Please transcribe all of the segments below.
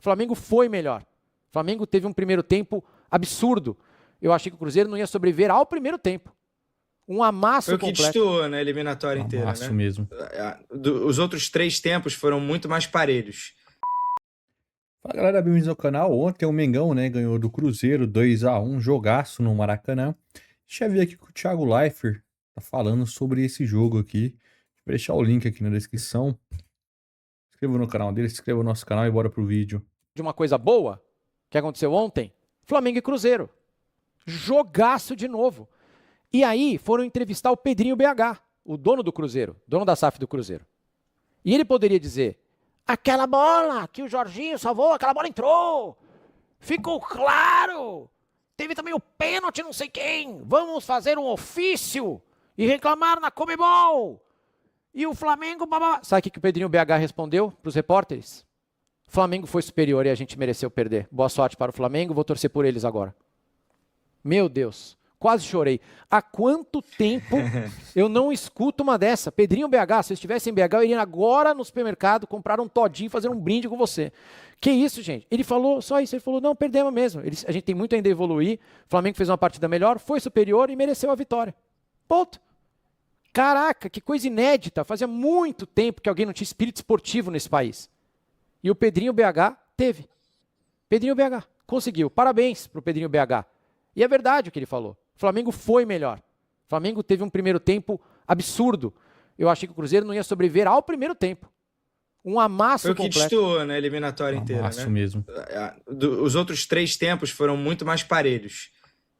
Flamengo foi melhor. O Flamengo teve um primeiro tempo absurdo. Eu achei que o Cruzeiro não ia sobreviver ao primeiro tempo. Um amasso Foi o que completo. destoou na eliminatória inteira, Amasso né? mesmo. Os outros 3 tempos foram muito mais parelhos. Fala galera, bem-vindos ao canal. Ontem o Mengão, né, ganhou do Cruzeiro 2-1, jogaço no Maracanã. Deixa eu ver aqui que o Thiago Leifert tá falando sobre esse jogo aqui. Vou deixar o link aqui na descrição. Se inscreva no canal dele, se inscreva no nosso canal e bora pro vídeo. De uma coisa boa que aconteceu ontem, Flamengo e Cruzeiro. Jogaço de novo. E aí foram entrevistar o Pedrinho BH, o dono do Cruzeiro, dono da SAF do Cruzeiro. E ele poderia dizer, aquela bola que o Jorginho salvou, aquela bola entrou. Ficou claro. Teve também o pênalti não sei quem. Vamos fazer um ofício e reclamar na Comebol. E o Flamengo... Sabe o que o Pedrinho BH respondeu para os repórteres? O Flamengo foi superior e a gente mereceu perder. Boa sorte para o Flamengo, vou torcer por eles agora. Meu Deus, quase chorei. Há quanto tempo eu não escuto uma dessa? Pedrinho BH, se eu estivesse em BH, eu iria agora no supermercado comprar um todinho e fazer um brinde com você. Que isso, gente? Ele falou só isso, ele falou, não, perdemos mesmo. A gente tem muito ainda a evoluir, o Flamengo fez uma partida melhor, foi superior e mereceu a vitória. Ponto. Caraca, que coisa inédita. Fazia muito tempo que alguém não tinha espírito esportivo nesse país. E o Pedrinho BH teve. Pedrinho BH conseguiu. Parabéns para o Pedrinho BH. E é verdade o que ele falou. O Flamengo foi melhor. O Flamengo teve um primeiro tempo absurdo. Eu achei que o Cruzeiro não ia sobreviver ao primeiro tempo. Um amasso completo. Foi o que destoou na eliminatória inteira, né? Amasso mesmo. Os outros 3 tempos foram muito mais parelhos.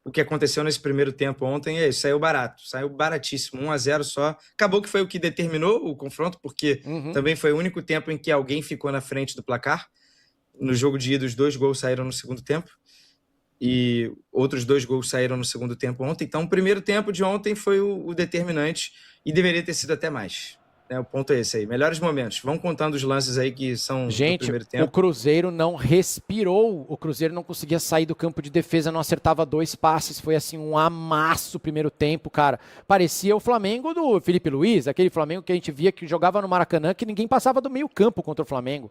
O que aconteceu nesse primeiro tempo ontem é isso, saiu barato, saiu baratíssimo, 1-0 só. Acabou que foi o que determinou o confronto, porque também foi o único tempo em que alguém ficou na frente do placar. No jogo de ida, os 2 gols saíram no segundo tempo. E outros 2 gols saíram no segundo tempo ontem. Então, o primeiro tempo de ontem foi o determinante e deveria ter sido até mais. O ponto é esse aí. Melhores momentos. Vamos contando os lances aí que são do primeiro tempo. O Cruzeiro não respirou. O Cruzeiro não conseguia sair do campo de defesa, não acertava 2 passes. Foi assim um amasso o primeiro tempo, cara. Parecia o Flamengo do Felipe Luiz, aquele Flamengo que a gente via que jogava no Maracanã, que ninguém passava do meio campo contra o Flamengo.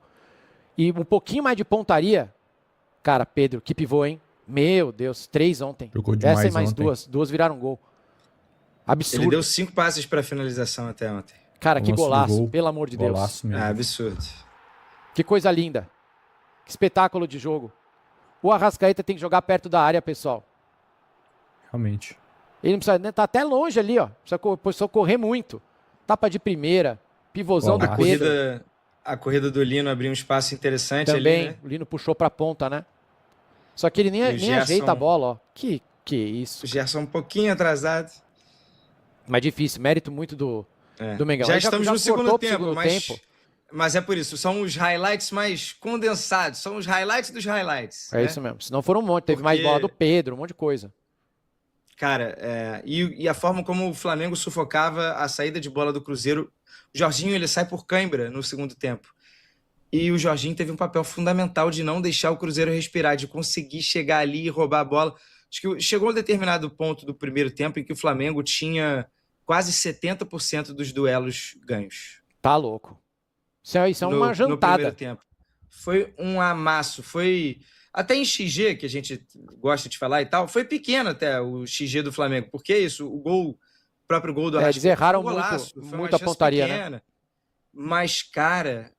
E um pouquinho mais de pontaria. Cara, Pedro, que pivô, hein? Meu Deus, 3 ontem. Jogou demais essa e mais ontem. 2 viraram gol. Absurdo. Ele deu 5 passes para finalização até ontem. Cara, que Nossa, golaço, gol. pelo amor de Deus. Golaço mesmo. Absurdo. Que coisa linda. Que espetáculo de jogo. O Arrascaeta tem que jogar perto da área, pessoal. Realmente. Ele não precisa, né? Tá até longe ali, ó. Precisa correr muito. Tapa de primeira, pivôzão do Pedro. A corrida do Lino abriu um espaço interessante Também, ali, né? o Lino puxou pra ponta, né? Só que ele nem Gerson... ajeita a bola, ó. Que isso. O Gerson um pouquinho atrasado. Mas difícil, mérito muito do Mengão. Já estamos no segundo tempo, tempo. mas é por isso. São os highlights mais condensados. São os highlights dos highlights. É, né? Isso mesmo. Senão foram um monte. Teve mais bola do Pedro, um monte de coisa. Cara, e a forma como o Flamengo sufocava a saída de bola do Cruzeiro. O Jorginho, ele sai por cãibra no segundo tempo. E o Jorginho teve um papel fundamental de não deixar o Cruzeiro respirar, de conseguir chegar ali e roubar a bola. Acho que chegou a um determinado ponto do primeiro tempo em que o Flamengo tinha quase 70% dos duelos ganhos. Tá louco. Isso é uma jantada. No primeiro tempo. Foi um amasso. Foi... Até em XG, que a gente gosta de falar e tal, foi pequeno até o XG do Flamengo. Porque isso, o próprio gol do Arrascaeta. Eles erraram foi muito a pontaria, pequena, né? Mas, cara,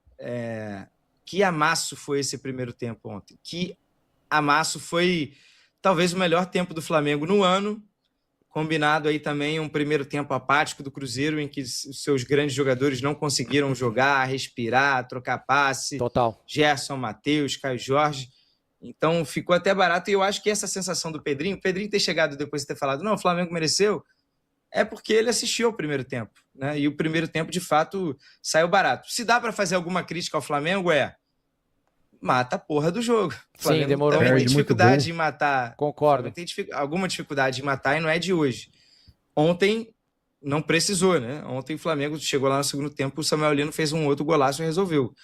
que amasso foi esse primeiro tempo ontem. Que amasso foi talvez o melhor tempo do Flamengo no ano. Combinado aí também um primeiro tempo apático do Cruzeiro, em que os seus grandes jogadores não conseguiram jogar, respirar, trocar passe. Total. Gerson, Matheus, Caio Jorge. Então ficou até barato. E eu acho que essa sensação do Pedrinho ter chegado depois de ter falado, não, o Flamengo mereceu, é porque ele assistiu ao primeiro tempo, né? E o primeiro tempo, de fato, saiu barato. Se dá para fazer alguma crítica ao Flamengo, mata a porra do jogo. O Flamengo Sim, demorou também muito. tem dificuldade em matar. Concordo. Tem alguma dificuldade em matar e não é de hoje. Ontem não precisou, né? Ontem o Flamengo chegou lá no segundo tempo, o Samuel Lino fez um outro golaço e resolveu.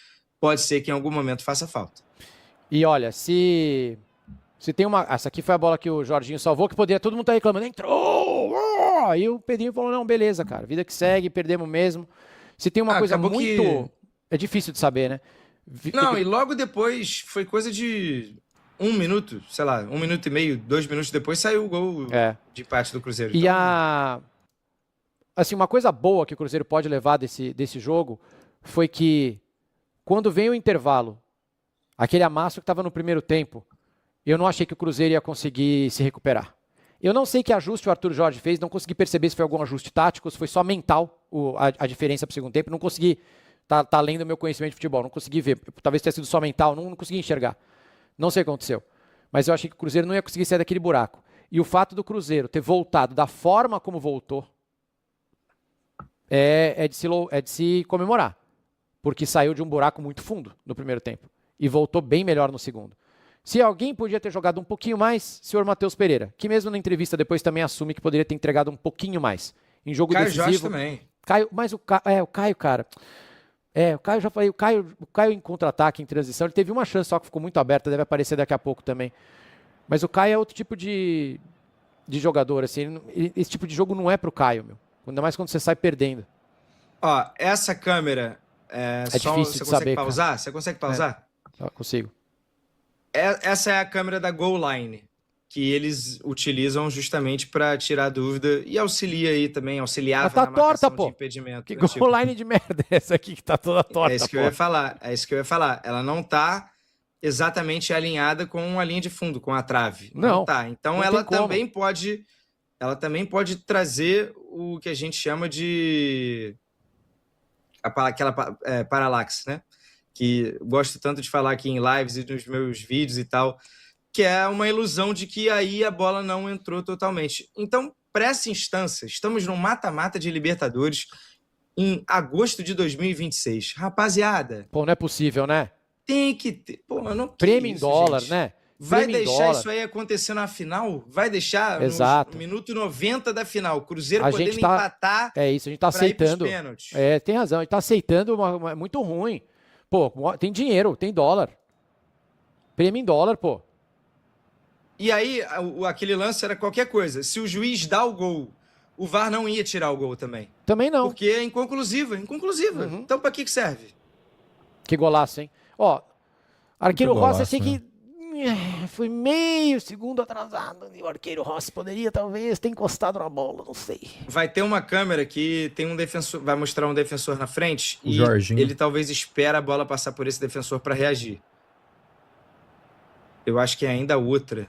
Pode ser que em algum momento faça falta. E olha, se tem uma... Essa aqui foi a bola que o Jorginho salvou, que poderia todo mundo estar reclamando. Entrou! Aí o Pedrinho falou, não, beleza, cara. Vida que segue, perdemos mesmo. Se tem uma coisa muito... É difícil de saber, né? Não, e logo depois, foi coisa de 1 minuto, sei lá, 1 minuto e meio, 2 minutos depois, saiu o gol de empate do Cruzeiro. E assim, uma coisa boa que o Cruzeiro pode levar desse jogo foi que, quando vem o intervalo, aquele amasso que estava no primeiro tempo, eu não achei que o Cruzeiro ia conseguir se recuperar. Eu não sei que ajuste o Arthur Jorge fez, não consegui perceber se foi algum ajuste tático, se foi só mental a diferença para o segundo tempo, não consegui, tá além do meu conhecimento de futebol, não consegui ver, talvez tenha sido só mental, não consegui enxergar, não sei o que aconteceu, mas eu achei que o Cruzeiro não ia conseguir sair daquele buraco, e o fato do Cruzeiro ter voltado da forma como voltou, é de se comemorar, porque saiu de um buraco muito fundo no primeiro tempo, e voltou bem melhor no segundo. Se alguém podia ter jogado um pouquinho mais, senhor Matheus Pereira, que mesmo na entrevista depois também assume que poderia ter entregado um pouquinho mais. Em jogo decisivo. Caio Jorge também. Mas o Caio, cara. O Caio, já falei, o Caio em contra-ataque, em transição, ele teve uma chance só que ficou muito aberta, deve aparecer daqui a pouco também. Mas o Caio é outro tipo de jogador, assim. Esse tipo de jogo não é pro Caio, meu. Ainda mais quando você sai perdendo. Ó, essa câmera. Difícil de saber, pausar? cara. Você consegue pausar? Consigo. Essa é a câmera da Goal Line, que eles utilizam justamente para tirar dúvida e auxiliava tá na marcação torta, pô. de impedimento. Que goal line de merda é essa aqui que tá toda torta, É isso que pô. eu ia falar. Ela não tá exatamente alinhada com a linha de fundo, com a trave. Não tá. Então ela também pode trazer o que a gente chama de aquela paralaxe, né? Que gosto tanto de falar aqui em lives e nos meus vídeos e tal, que é uma ilusão de que aí a bola não entrou totalmente. Então, para essa instância, estamos no mata-mata de Libertadores em agosto de 2026. Rapaziada... Pô, não é possível, né? Tem que ter... Pô, não prêmio em dólar, gente. né? Vai prêmio deixar isso aí acontecer na final? Vai deixar no minuto 90 da final, o Cruzeiro podendo empatar. É isso, a gente tá aceitando. Tem razão, a gente tá aceitando muito ruim. Pô, tem dinheiro, tem dólar. Prêmio em dólar, pô. E aí, aquele lance era qualquer coisa. Se o juiz dá o gol, o VAR não ia tirar o gol também. Também não. Porque é inconclusiva. Uhum. Então, pra que serve? Que golaço, hein? Ó, arqueiro Rossi, achei que foi meio segundo atrasado. E o arqueiro Rossi poderia, talvez, ter encostado na bola, não sei. Vai ter uma câmera que tem um defensor, vai mostrar um defensor na frente e Jorginho. Ele talvez espera a bola passar por esse defensor para reagir. Eu acho que é ainda outra.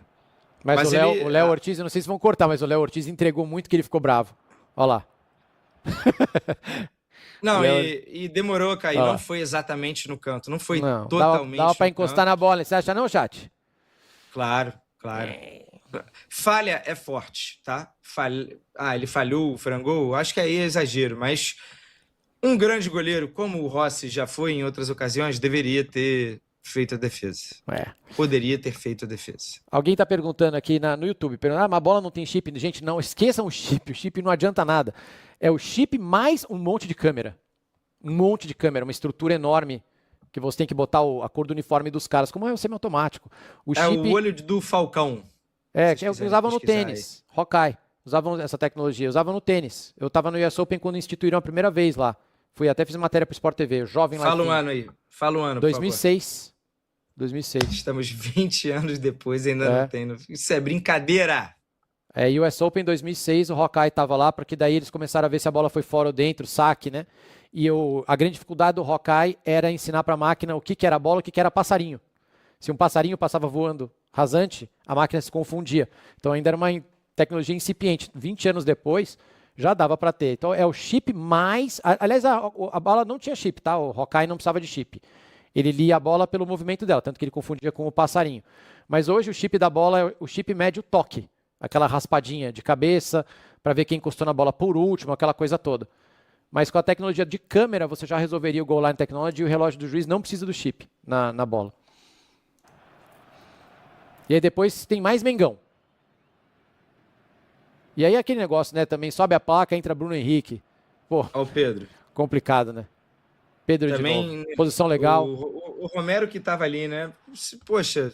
Mas o Léo Ortiz, eu não sei se vão cortar, mas o Léo Ortiz entregou muito que ele ficou bravo. Olha lá. Não, e demorou a cair. Não foi exatamente no canto. Não foi totalmente dava para encostar canto. na bola. Você acha não, chat? Claro. Falha é forte, tá? Ele falhou, frangou. Acho que aí é exagero, mas um grande goleiro, como o Rossi já foi em outras ocasiões, deveria ter feito a defesa. Poderia ter feito a defesa. Alguém tá perguntando aqui no YouTube, mas a bola não tem chip. Gente, não, esqueçam o chip não adianta nada. É o chip mais um monte de câmera. Um monte de câmera, uma estrutura enorme, que você tem que botar a cor do uniforme dos caras, como é o semiautomático. O olho do Falcão. Que usavam no tênis. Hawkeye. Usavam essa tecnologia, usavam no tênis. Eu tava no US Open quando instituíram a primeira vez lá. Até fiz matéria pro Sport TV, jovem lá. Fala um ano aí. Fala um ano, 2006. 2006. Estamos 20 anos depois e ainda não tem. Isso é brincadeira. US Open 2006, o Hawkeye estava lá, porque daí eles começaram a ver se a bola foi fora ou dentro, saque, né? E a grande dificuldade do Hawkeye era ensinar para a máquina o que era bola e o que era passarinho. Se um passarinho passava voando rasante, a máquina se confundia. Então ainda era uma tecnologia incipiente. 20 anos depois, já dava para ter. Então é o chip mais... Aliás, a bola não tinha chip, tá? O Hawkeye não precisava de chip. Ele lia a bola pelo movimento dela, tanto que ele confundia com o passarinho. Mas hoje o chip da bola é o chip médio toque. Aquela raspadinha de cabeça, para ver quem encostou na bola por último, aquela coisa toda. Mas com a tecnologia de câmera, você já resolveria o Goal Line Technology e o relógio do juiz não precisa do chip na bola. E aí depois tem mais Mengão. E aí aquele negócio, né? Também sobe a placa, entra Bruno Henrique. Pô, Ó o Pedro. Complicado, né? Pedro também, de novo. Posição legal. O Romero que estava ali, né? Poxa,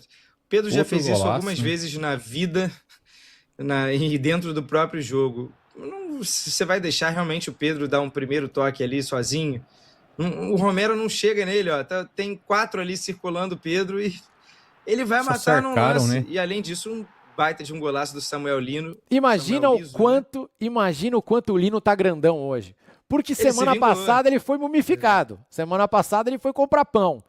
Pedro já fez isso algumas vezes na vida e dentro do próprio jogo. Você vai deixar realmente o Pedro dar um primeiro toque ali sozinho? O Romero não chega nele, ó. Tem 4 ali circulando o Pedro e ele vai Só matar num cercaram, lance. né? E além disso, um baita de um golaço do Samuel Lino. Imagina Samuel o Liso, né? quanto, imagina o quanto o Lino tá grandão hoje. Porque Ele se semana vingou, passada ele foi mumificado. Semana passada ele foi comprar pão.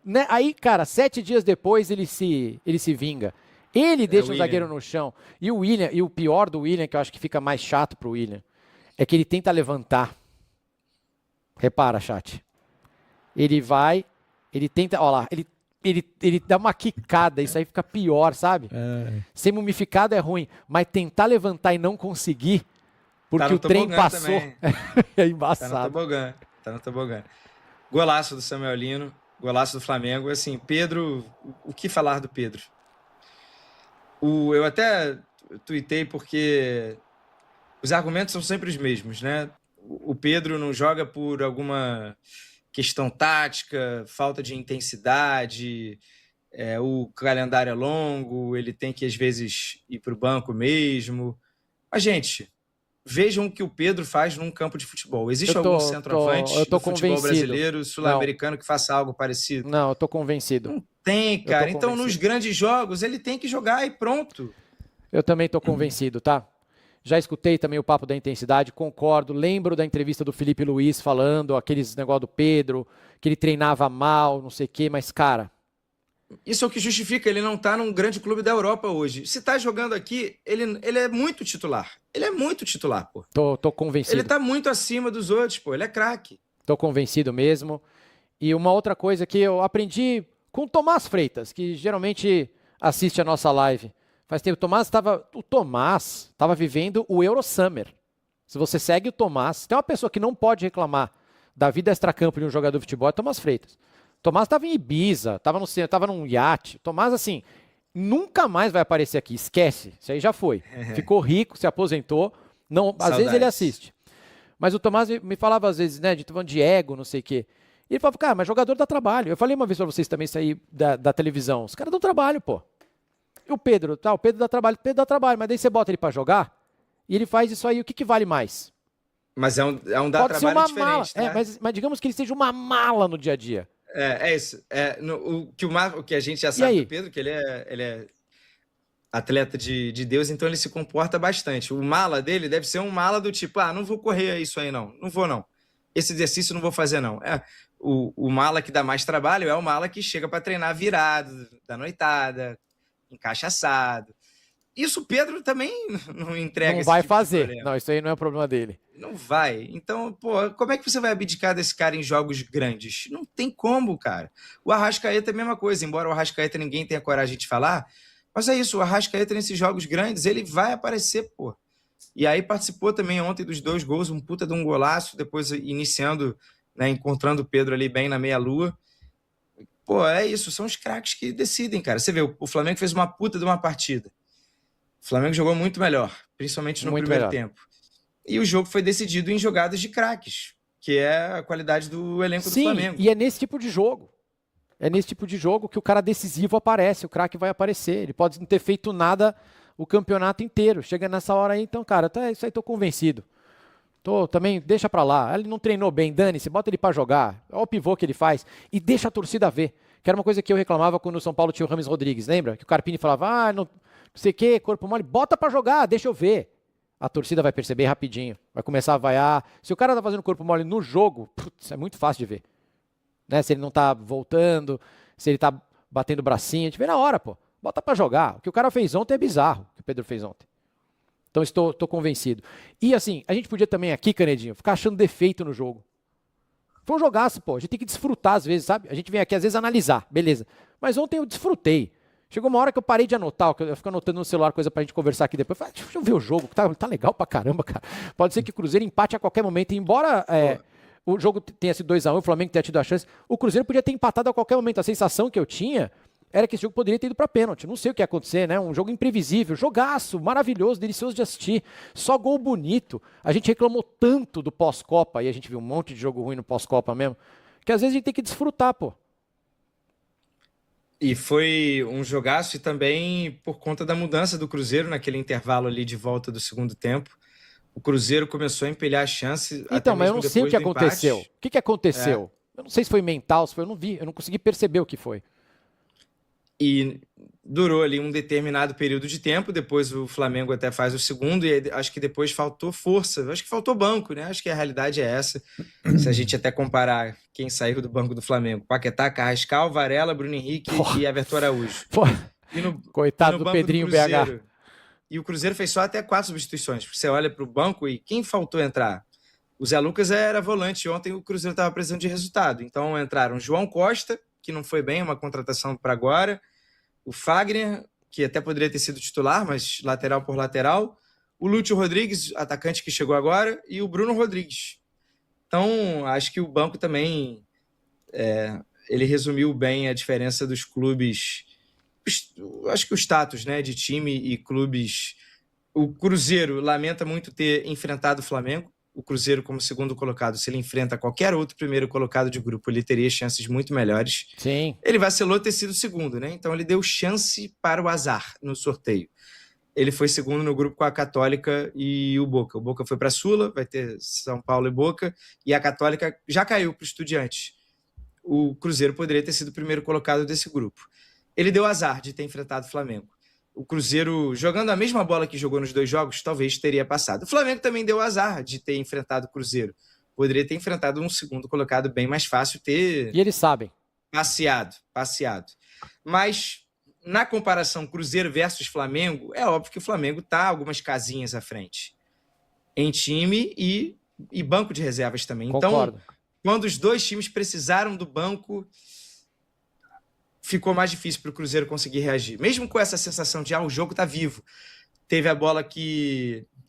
Né? Aí, cara, 7 dias depois ele se vinga. Ele deixa o William. zagueiro no chão. E o William, e o pior do William, que eu acho que fica mais chato pro William, é que ele tenta levantar. Repara, chat. Ele vai, ele tenta, ó lá, ele dá uma quicada, isso aí fica pior, sabe? Ser mumificado é ruim, mas tentar levantar e não conseguir, porque no o trem tobogã passou, também. é Tá embaçado. no tobogã. Golaço do Samuel Lino, golaço do Flamengo. Assim, Pedro, o que falar do Pedro? Eu até tuitei porque os argumentos são sempre os mesmos, né? O Pedro não joga por alguma questão tática, falta de intensidade, o calendário é longo, ele tem que às vezes ir para o banco mesmo. Mas, gente, vejam o que o Pedro faz num campo de futebol. Existe algum centroavante do futebol brasileiro, sul-americano, que faça algo parecido? Não, eu tô convencido. Não tem, cara. Então, nos grandes jogos, ele tem que jogar e pronto. Eu também tô convencido, tá? Já escutei também o papo da intensidade, concordo. Lembro da entrevista do Felipe Luiz falando aqueles negócio do Pedro, que ele treinava mal, não sei o quê, mas, cara... Isso é o que justifica ele não estar num grande clube da Europa hoje. Se tá jogando aqui, ele é muito titular. Ele é muito titular, pô. Tô convencido. Ele tá muito acima dos outros, pô. Ele é craque. Tô convencido mesmo. E uma outra coisa que eu aprendi com o Tomás Freitas, que geralmente assiste a nossa live. Faz tempo, o Tomás estava vivendo o Eurosummer. Se você segue o Tomás, tem uma pessoa que não pode reclamar da vida extracampo de um jogador de futebol, é Tomás Freitas. Tomás estava em Ibiza, estava num iate. Tomás, assim, nunca mais vai aparecer aqui, esquece. Isso aí já foi. Ficou rico, se aposentou. Não, às vezes ele assiste. Mas o Tomás me falava às vezes, né, de ego, não sei o quê. E ele falava, cara, mas jogador dá trabalho. Eu falei uma vez pra vocês também sair da televisão. Os caras dão trabalho, pô. E o Pedro dá trabalho, mas daí você bota ele pra jogar e ele faz isso aí, o que vale mais? Mas é um dá Pode trabalho ser uma diferente, mala, né? mas digamos que ele seja uma mala no dia a dia. É isso. O que a gente já sabe do Pedro, que ele é atleta de Deus, então ele se comporta bastante. O mala dele deve ser um mala do tipo, não vou correr isso aí não vou não. Esse exercício não vou fazer não. O mala que dá mais trabalho é o mala que chega para treinar virado, da noitada, encaixaçado. Isso o Pedro também não entrega. Não vai fazer. Não, isso aí não é o problema dele. Não vai. Então, pô, como é que você vai abdicar desse cara em jogos grandes? Não tem como, cara. O Arrascaeta é a mesma coisa, embora o Arrascaeta ninguém tenha coragem de falar, mas é isso, o Arrascaeta nesses jogos grandes, ele vai aparecer, pô. E aí participou também ontem dos 2 gols, um puta de um golaço, depois iniciando, né, encontrando o Pedro ali bem na meia-lua. Pô, é isso, são os craques que decidem, cara. Você vê, o Flamengo fez uma puta de uma partida. O Flamengo jogou muito melhor, principalmente no primeiro tempo. E o jogo foi decidido em jogadas de craques, que é a qualidade do elenco do Flamengo. E é nesse tipo de jogo. É nesse tipo de jogo que o cara decisivo aparece, o craque vai aparecer. Ele pode não ter feito nada o campeonato inteiro. Chega nessa hora aí, então, cara, isso aí tô convencido. Também, deixa pra lá. Ele não treinou bem, dane-se, bota ele pra jogar. Olha o pivô que ele faz. E deixa a torcida ver. Que era uma coisa que eu reclamava quando o São Paulo tinha o Rames Rodrigues, lembra? Que o Carpini falava, não sei o que, corpo mole, bota pra jogar, deixa eu ver. A torcida vai perceber rapidinho, vai começar a vaiar. Se o cara tá fazendo corpo mole no jogo, putz, é muito fácil de ver. Né? Se ele não tá voltando, se ele tá batendo o bracinho, a gente vê na hora, pô. Bota pra jogar. O que o cara fez ontem é bizarro, o que o Pedro fez ontem. Então estou convencido. E assim, a gente podia também aqui, Canedinho, ficar achando defeito no jogo. Foi um jogaço, pô. A gente tem que desfrutar às vezes, sabe? A gente vem aqui às vezes analisar, beleza. Mas ontem eu desfrutei. Chegou uma hora que eu parei de anotar, eu fico anotando no celular coisa pra gente conversar aqui depois. Eu falei, deixa eu ver o jogo, tá legal pra caramba, cara. Pode ser que o Cruzeiro empate a qualquer momento. E embora o jogo tenha sido 2-1, o Flamengo tenha tido a chance, o Cruzeiro podia ter empatado a qualquer momento. A sensação que eu tinha era que esse jogo poderia ter ido pra pênalti. Não sei o que ia acontecer, né? Um jogo imprevisível, jogaço, maravilhoso, delicioso de assistir. Só gol bonito. A gente reclamou tanto do pós-Copa, e a gente viu um monte de jogo ruim no pós-Copa mesmo, que às vezes a gente tem que desfrutar, pô. E foi um jogaço e também por conta da mudança do Cruzeiro naquele intervalo ali de volta do segundo tempo. O Cruzeiro começou a empilhar a chance até Então, mas eu mesmo não sei o depois que do aconteceu. empate. O que aconteceu? Eu não sei se foi mental, se foi, eu não vi, eu não consegui perceber o que foi. E durou ali um determinado período de tempo, depois o Flamengo até faz o segundo, e acho que depois faltou força, acho que faltou banco, né? Acho que a realidade é essa. Se a gente até comparar quem saiu do banco do Flamengo, Paquetá, Carrascal, Varela, Bruno Henrique e Everton Araújo. Pô, E no coitado do banco do Pedrinho BH. Cruzeiro, e o Cruzeiro fez só até 4 substituições. Você olha para o banco e quem faltou entrar? O Zé Lucas era volante. Ontem o Cruzeiro estava precisando de resultado. Então entraram João Costa, que não foi bem, uma contratação para agora. O Fagner, que até poderia ter sido titular, mas lateral por lateral. O Lúcio Rodrigues, atacante que chegou agora. E o Bruno Rodrigues. Então, acho que o banco também ele resumiu bem a diferença dos clubes. Acho que o status, né, de time e clubes. O Cruzeiro lamenta muito ter enfrentado o Flamengo. O Cruzeiro, como segundo colocado, se ele enfrenta qualquer outro primeiro colocado de grupo, ele teria chances muito melhores. Sim. Ele vacilou ter sido segundo, né? Então ele deu chance para o azar no sorteio. Ele foi segundo no grupo com a Católica e o Boca. O Boca foi para a Sula, vai ter São Paulo e Boca, e a Católica já caiu para o Estudiantes. O Cruzeiro poderia ter sido o primeiro colocado desse grupo. Ele deu azar de ter enfrentado o Flamengo. O Cruzeiro, jogando a mesma bola que jogou nos 2 jogos, talvez teria passado. O Flamengo também deu azar de ter enfrentado o Cruzeiro. Poderia ter enfrentado um segundo colocado bem mais fácil, ter E eles sabem. passeado. Mas, na comparação Cruzeiro versus Flamengo, é óbvio que o Flamengo está algumas casinhas à frente. Em time e banco de reservas também. Concordo. Então, quando os dois times precisaram do banco, ficou mais difícil para o Cruzeiro conseguir reagir. Mesmo com essa sensação de o jogo está vivo. Teve a bola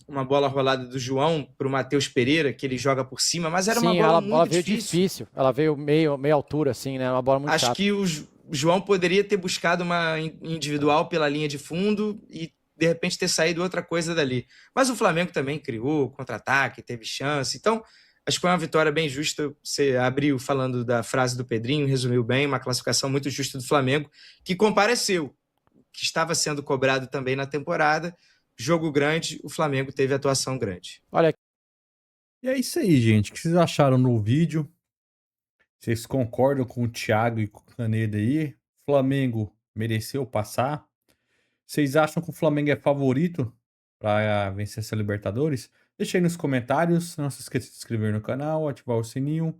uma bola rolada do João para o Matheus Pereira, que ele joga por cima, mas era uma bola muito veio difícil. Ela veio meio altura, assim, né? Uma bola muito chata. Acho que o João poderia ter buscado uma individual pela linha de fundo e, de repente, ter saído outra coisa dali. Mas o Flamengo também criou contra-ataque, teve chance. Então, acho que foi uma vitória bem justa. Você abriu falando da frase do Pedrinho, resumiu bem, uma classificação muito justa do Flamengo, que compareceu, que estava sendo cobrado também na temporada. Jogo grande, o Flamengo teve atuação grande. Olha. E é isso aí, gente. O que vocês acharam no vídeo? Vocês concordam com o Thiago e com o Caneda aí? Flamengo mereceu passar? Vocês acham que o Flamengo é favorito para vencer essa Libertadores? Deixa aí nos comentários. Não se esqueça de se inscrever no canal, ativar o sininho.